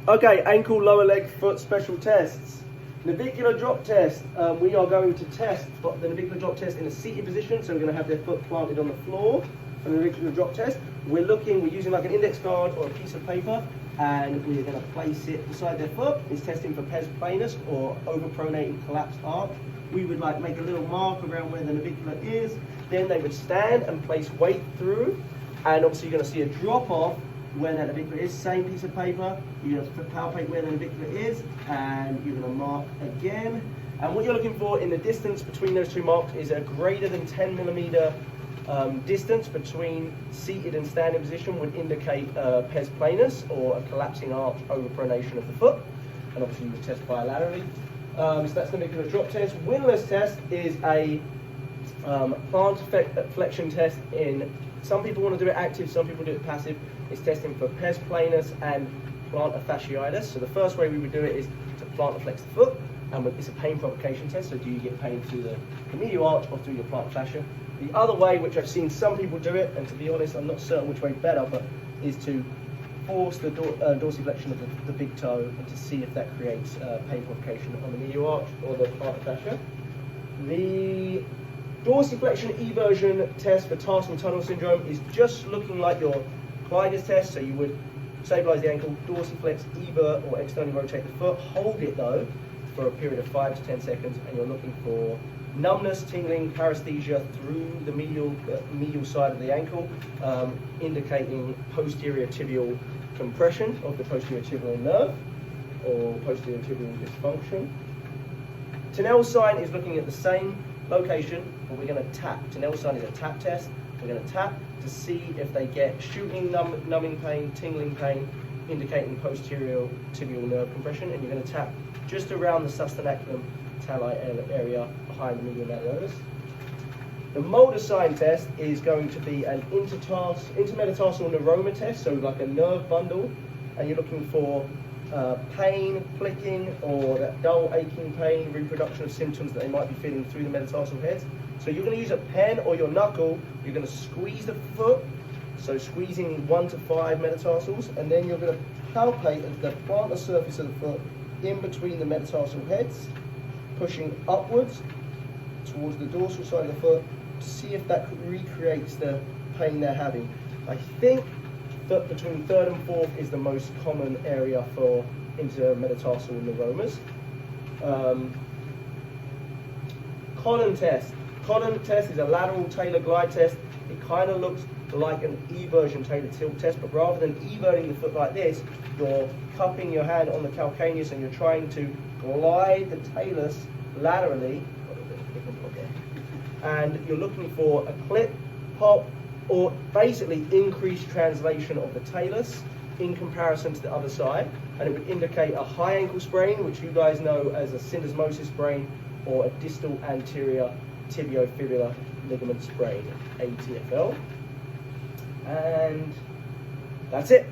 Okay, ankle, lower leg, foot special tests. Navicular drop test. We are going to test the navicular drop test in a seated position. So we're going to have their foot planted on the floor for the navicular drop test. We're using like an index card or a piece of paper, and we're going to place it beside their foot. It's testing for pes planus or overpronated collapsed arch. We would like make a little mark around where the navicular is. Then they would stand and place weight through, and obviously you're going to see a drop off where that navicular is. Same piece of paper, you're going to palpate where the navicular is, and you're going to mark again. And what you're looking for in the distance between those two marks is a greater than 10 millimeter distance between seated and standing position would indicate pes planus or a collapsing arch overpronation of the foot. And obviously you would test bilaterally. So that's the navicular drop test. Windlass test is a plant flexion test. Some people want to do it active, some people do it passive. It's testing for pes planus and plantar fasciitis. So the first way we would do it is to plantar flex the foot, and it's a pain provocation test. So do you get pain through the medial arch or through your plantar fascia? The other way, which I've seen some people do it, and to be honest, I'm not certain which way better, but is to force the dorsiflexion of the big toe and to see if that creates pain provocation on the medial arch or the plantar fascia. The dorsiflexion eversion test for tarsal tunnel syndrome is just looking like your Clyde's test. So you would stabilize the ankle, dorsiflex, evert, or externally rotate the foot. Hold it though for a period of 5 to 10 seconds, and you're looking for numbness, tingling, paresthesia through the medial side of the ankle, indicating posterior tibial compression of the posterior tibial nerve or posterior tibial dysfunction. Tinel sign is looking at the same location, but we're going to tap. Tinel sign is a tap test. We're going to tap to see if they get shooting, numbing pain, tingling pain, indicating posterior tibial nerve compression, and you're going to tap just around the sustaneculum tali area behind the medial malleolus. The Mulder sign test is going to be an intermetatarsal neuroma test, so like a nerve bundle, and you're looking for pain, flicking, or that dull aching pain, reproduction of symptoms that they might be feeling through the metatarsal heads. So you're going to use a pen or your knuckle, you're going to squeeze the foot, so squeezing 1 to 5 metatarsals, and then you're going to palpate the plantar surface of the foot in between the metatarsal heads, pushing upwards towards the dorsal side of the foot to see if that recreates the pain they're having. I think that between 3rd and 4th is the most common area for intermetatarsal neuromas. Collin test. Collin test is a lateral Taylor glide test. It kind of looks like an eversion Taylor tilt test, but rather than everting the foot like this, you're cupping your hand on the calcaneus and you're trying to glide the talus laterally, and you're looking for a clip, pop, or basically increased translation of the talus in comparison to the other side, and it would indicate a high ankle sprain, which you guys know as a syndesmosis sprain, or a distal anterior tibiofibular ligament sprain, ATFL. And that's it.